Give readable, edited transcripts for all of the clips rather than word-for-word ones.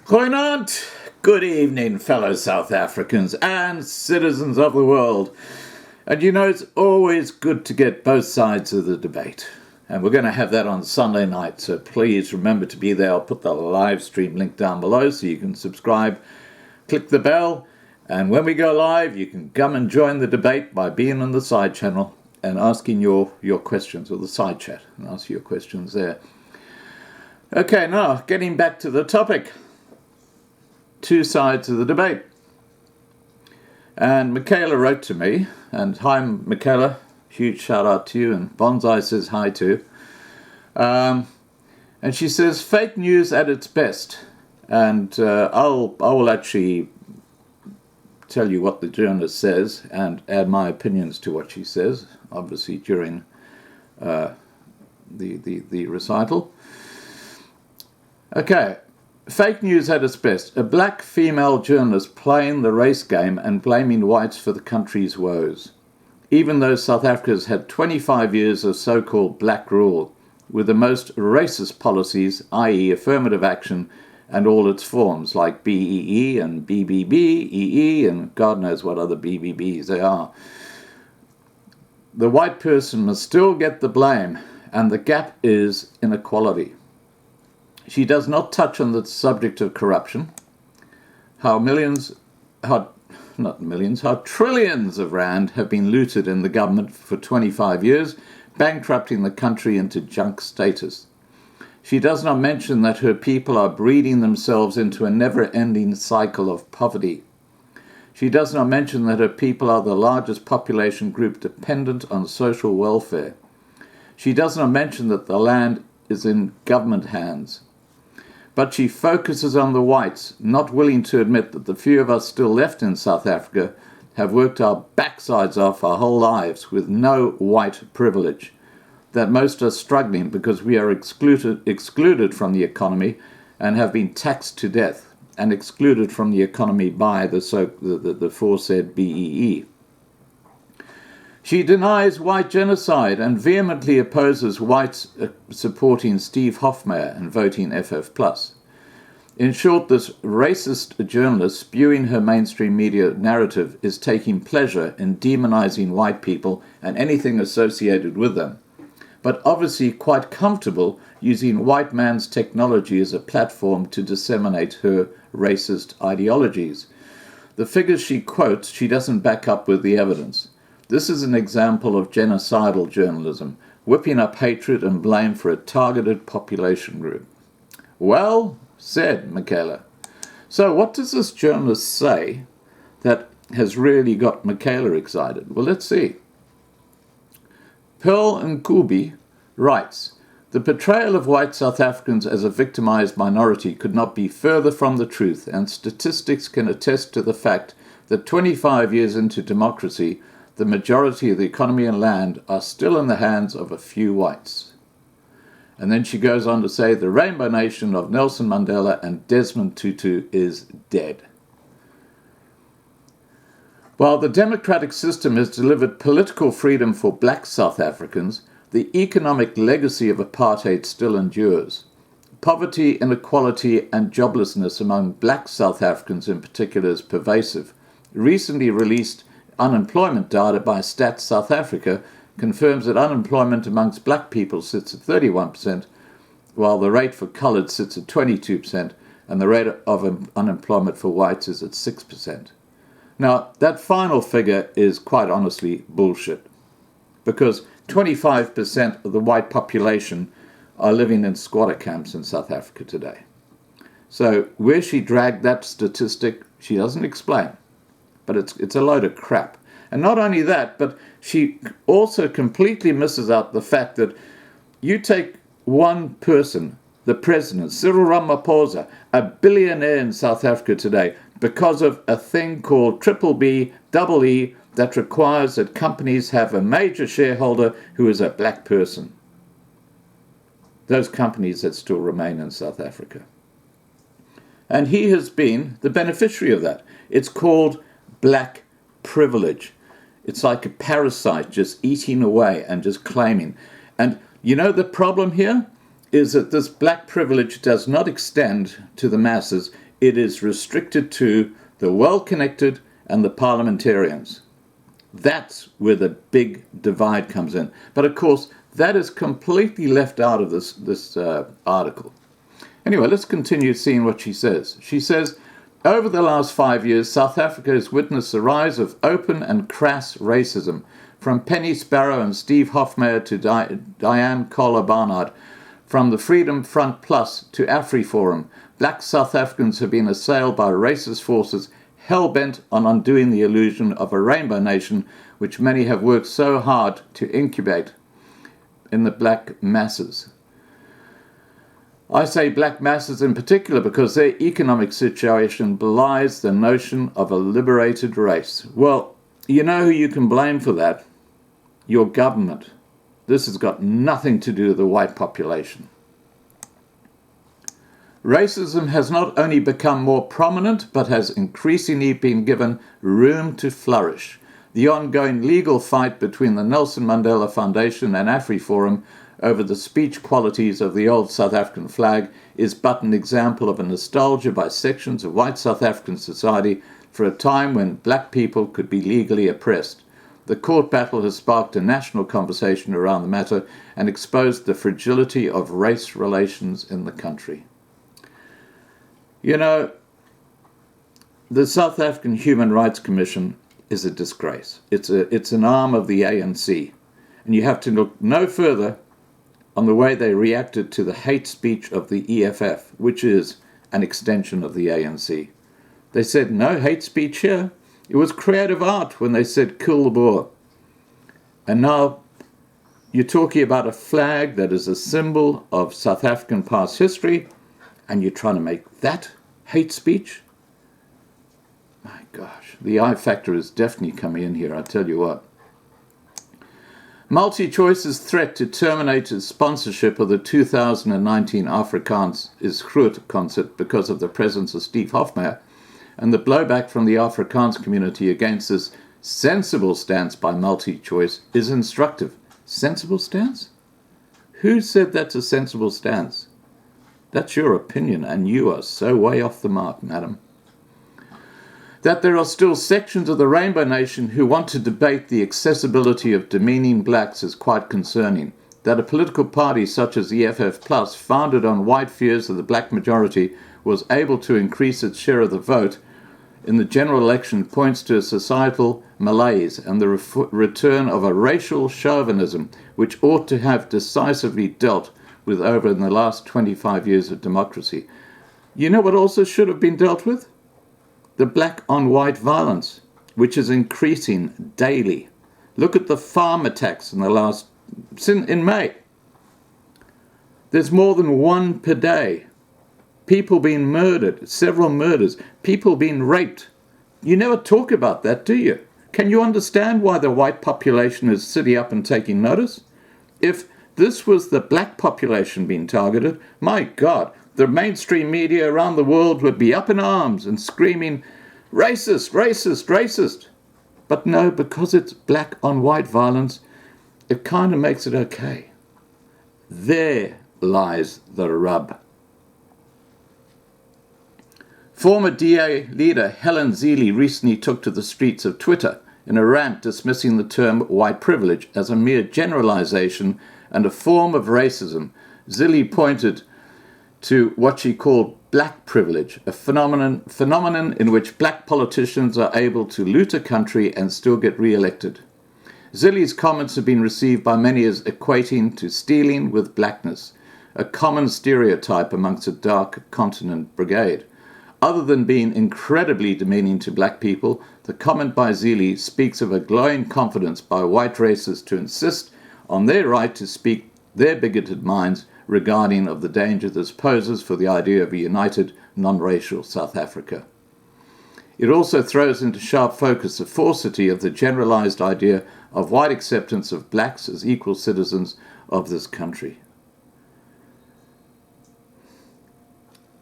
Goeienaand. Good evening, fellow South Africans and citizens of the world. And you know, it's always good to get both sides of the debate. And we're going to have that on Sunday night, so please remember to be there. I'll put the live stream link down below so you can subscribe, click the bell, and when we go live, you can come and join the debate by being on the side channel and asking your questions, or the side chat, and ask your questions there. Okay, now, getting back to the topic. Two sides of the debate. And Michaela wrote to me, and hi Michaela, huge shout out to you, and Bonsai says hi too. And she says fake news at its best, and I will actually tell you what the journalist says and add my opinions to what she says, obviously during the recital. Okay. Fake news at its best. A black female journalist playing the race game and blaming whites for the country's woes. Even though South Africa has had 25 years of so-called black rule, with the most racist policies, i.e. affirmative action, and all its forms, like BEE and BBB, EE, and God knows what other BBBs they are. The white person must still get the blame, and the gap is inequality. She does not touch on the subject of corruption, how trillions of rand have been looted in the government for 25 years, bankrupting the country into junk status. She does not mention that her people are breeding themselves into a never-ending cycle of poverty. She does not mention that her people are the largest population group dependent on social welfare. She does not mention that the land is in government hands. But she focuses on the whites, not willing to admit that the few of us still left in South Africa have worked our backsides off our whole lives with no white privilege, that most are struggling because we are excluded from the economy and have been taxed to death, and excluded from the economy by the aforesaid BEE. She denies white genocide and vehemently opposes whites supporting Steve Hofmeyr and voting FF+. In short, this racist journalist spewing her mainstream media narrative is taking pleasure in demonizing white people and anything associated with them, but obviously quite comfortable using white man's technology as a platform to disseminate her racist ideologies. The figures she quotes, she doesn't back up with the evidence. This is an example of genocidal journalism, whipping up hatred and blame for a targeted population group. Well said, Michaela. So what does this journalist say that has really got Michaela excited? Well, let's see. Pearl Nkubi writes, the portrayal of white South Africans as a victimized minority could not be further from the truth, and statistics can attest to the fact that 25 years into democracy, the majority of the economy and land are still in the hands of a few whites. And then she goes on to say the Rainbow Nation of Nelson Mandela and Desmond Tutu is dead. While the democratic system has delivered political freedom for black South Africans, the economic legacy of apartheid still endures. Poverty, inequality, and joblessness among black South Africans in particular is pervasive. Recently released unemployment data by Stats South Africa confirms that unemployment amongst black people sits at 31%, while the rate for coloured sits at 22%, and the rate of unemployment for whites is at 6%. Now, that final figure is quite honestly bullshit, because 25% of the white population are living in squatter camps in South Africa today. So where she dragged that statistic, she doesn't explain. But it's a load of crap. And not only that, but she also completely misses out the fact that you take one person, the president, Cyril Ramaphosa, a billionaire in South Africa today, because of a thing called BBBEE that requires that companies have a major shareholder who is a black person. Those companies that still remain in South Africa. And he has been the beneficiary of that. It's called black privilege. It's like a parasite just eating away and just claiming. And you know the problem here is that this black privilege does not extend to the masses. it is restricted to the well-connected and the parliamentarians. That's where the big divide comes in. But of course, that is completely left out of this article. Anyway, let's continue seeing what she says. She says, over the last 5 years, South Africa has witnessed the rise of open and crass racism, from Penny Sparrow and Steve Hofmeyr to Diane Kohler-Barnard, from the Freedom Front Plus to AfriForum. Black South Africans have been assailed by racist forces hell-bent on undoing the illusion of a rainbow nation, which many have worked so hard to incubate in the black masses. I say black masses in particular because their economic situation belies the notion of a liberated race. Well, you know who you can blame for that? Your government. This has got nothing to do with the white population. Racism has not only become more prominent, but has increasingly been given room to flourish. The ongoing legal fight between the Nelson Mandela Foundation and AfriForum over the speech qualities of the old South African flag is but an example of a nostalgia by sections of white South African society for a time when black people could be legally oppressed. The court battle has sparked a national conversation around the matter and exposed the fragility of race relations in the country. You know, the South African Human Rights Commission is a disgrace. It's an arm of the ANC. And you have to look no further on the way they reacted to the hate speech of the EFF, which is an extension of the ANC. They said, no hate speech here. It was creative art when they said, kill the Boer. And now you're talking about a flag that is a symbol of South African past history, and you're trying to make that hate speech? My gosh, the I factor is definitely coming in here, I tell you what. MultiChoice's threat to terminate its sponsorship of the 2019 Afrikaans is Groot concert because of the presence of Steve Hofmeyr, and the blowback from the Afrikaans community against this sensible stance by MultiChoice is instructive. Sensible stance? Who said that's a sensible stance? That's your opinion, and you are so way off the mark, madam. That there are still sections of the Rainbow Nation who want to debate the accessibility of demeaning blacks is quite concerning. That a political party such as the EFF Plus, founded on white fears of the black majority, was able to increase its share of the vote in the general election points to a societal malaise and the return of a racial chauvinism which ought to have decisively dealt with over in the last 25 years of democracy. You know what also should have been dealt with? The black-on-white violence, which is increasing daily. Look at the farm attacks in May. There's more than one per day. People being murdered, several murders, people being raped. You never talk about that, do you? Can you understand why the white population is sitting up and taking notice? If this was the black population being targeted, my God, the mainstream media around the world would be up in arms and screaming, racist, racist, racist. But no, because it's black on white violence, it kind of makes it okay. There lies the rub. Former DA leader Helen Zille recently took to the streets of Twitter in a rant dismissing the term white privilege as a mere generalization and a form of racism. Zille pointed to what she called black privilege, a phenomenon in which black politicians are able to loot a country and still get re-elected. Zille's comments have been received by many as equating to stealing with blackness, a common stereotype amongst a dark continent brigade. Other than being incredibly demeaning to black people, the comment by Zille speaks of a glowing confidence by white racists to insist on their right to speak their bigoted minds regarding of the danger this poses for the idea of a united, non-racial South Africa. It also throws into sharp focus the falsity of the generalized idea of white acceptance of blacks as equal citizens of this country.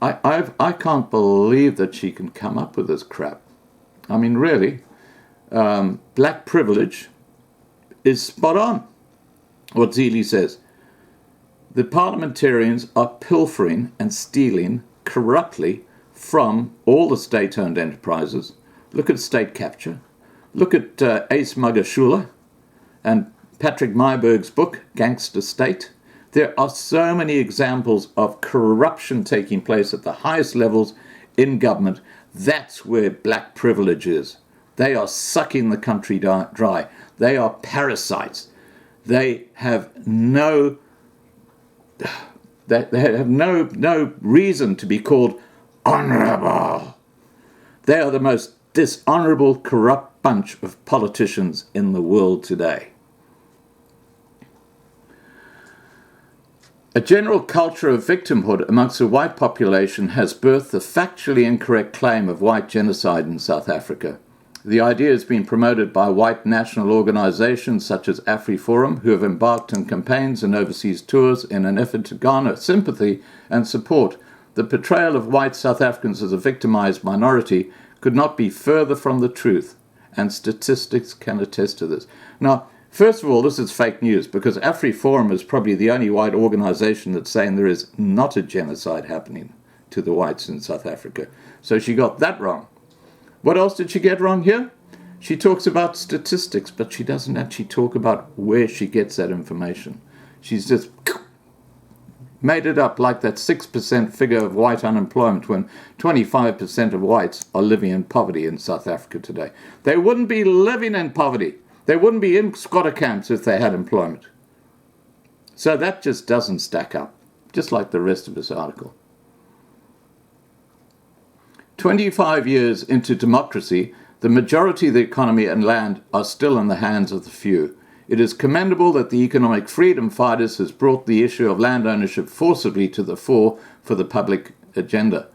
I can't believe that she can come up with this crap. I mean, really, black privilege is spot on, what Zille says. The parliamentarians are pilfering and stealing corruptly from all the state-owned enterprises. Look at state capture. Look at Ace Magashula and Patrick Myberg's book, Gangster State. There are so many examples of corruption taking place at the highest levels in government. That's where black privilege is. They are sucking the country dry. They are parasites. They have no reason to be called honorable. They are the most dishonorable, corrupt bunch of politicians in the world today. A general culture of victimhood amongst the white population has birthed the factually incorrect claim of white genocide in South Africa. The idea has been promoted by white national organizations such as AfriForum, who have embarked on campaigns and overseas tours in an effort to garner sympathy and support. The portrayal of white South Africans as a victimized minority could not be further from the truth, and statistics can attest to this. Now, first of all, this is fake news, because AfriForum is probably the only white organization that's saying there is not a genocide happening to the whites in South Africa. So she got that wrong. What else did she get wrong here? She talks about statistics, but she doesn't actually talk about where she gets that information. She's just made it up like that 6% figure of white unemployment when 25% of whites are living in poverty in South Africa today. They wouldn't be living in poverty. They wouldn't be in squatter camps if they had employment. So that just doesn't stack up, just like the rest of this article. 25 years into democracy, the majority of the economy and land are still in the hands of the few. It is commendable that the economic freedom fighters has brought the issue of land ownership forcibly to the fore for the public agenda.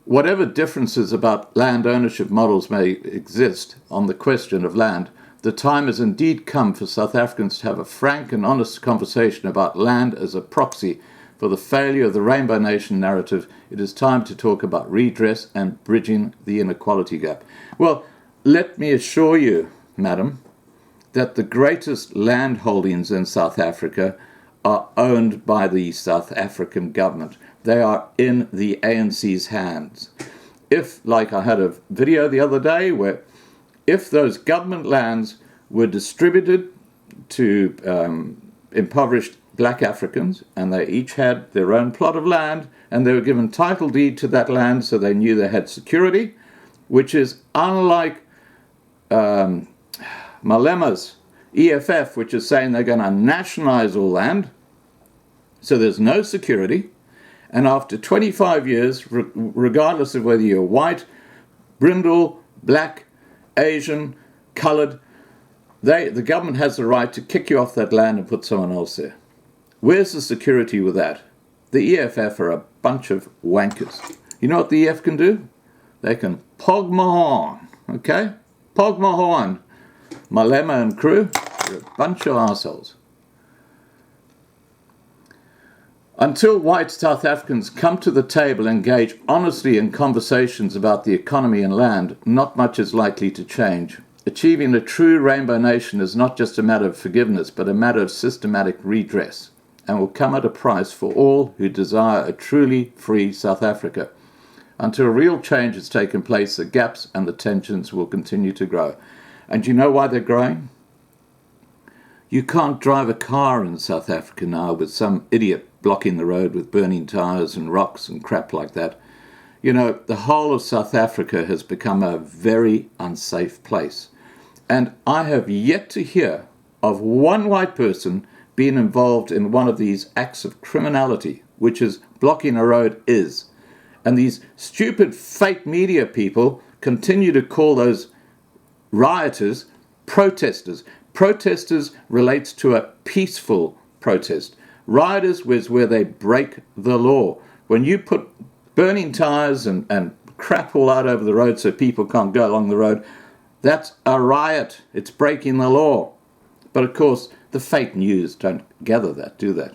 Whatever differences about land ownership models may exist on the question of land, the time has indeed come for South Africans to have a frank and honest conversation about land as a proxy for the failure of the Rainbow Nation narrative. It is time to talk about redress and bridging the inequality gap. Well, let me assure you, madam, that the greatest land holdings in South Africa are owned by the South African government. They are in the ANC's hands. If, like I had a video the other day, where if those government lands were distributed to impoverished black Africans, and they each had their own plot of land, and they were given title deed to that land so they knew they had security, which is unlike Malema's EFF, which is saying they're going to nationalize all land, so there's no security, and after 25 years, regardless of whether you're white, brindle, black, Asian, colored, the government has the right to kick you off that land and put someone else there. Where's the security with that? The EFF are a bunch of wankers. You know what the EF can do? They can pog my horn, okay? Pog my horn. Malema and crew are a bunch of assholes. Until white South Africans come to the table and engage honestly in conversations about the economy and land, not much is likely to change. Achieving a true Rainbow Nation is not just a matter of forgiveness, but a matter of systematic redress, and will come at a price for all who desire a truly free South Africa. Until real change has taken place, the gaps and the tensions will continue to grow. And you know why they're growing? You can't drive a car in South Africa now with some idiot blocking the road with burning tires and rocks and crap like that. You know, the whole of South Africa has become a very unsafe place. And I have yet to hear of one white person being involved in one of these acts of criminality, which is blocking a road is. And these stupid fake media people continue to call those rioters protesters. Protesters relates to a peaceful protest. Rioters was where they break the law. When you put burning tires and crap all out over the road so people can't go along the road, that's a riot. It's breaking the law. But of course, the fake news don't gather that, do they?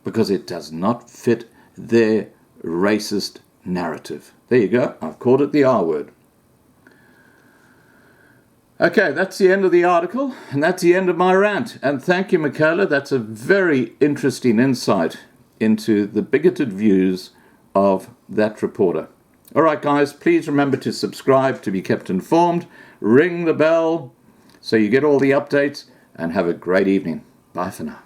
Because it does not fit their racist narrative. There you go. I've called it the R word. Okay, that's the end of the article, and that's the end of my rant. And thank you, Michaela. That's a very interesting insight into the bigoted views of that reporter. All right, guys, please remember to subscribe to be kept informed. Ring the bell so you get all the updates, and have a great evening. Bye for now.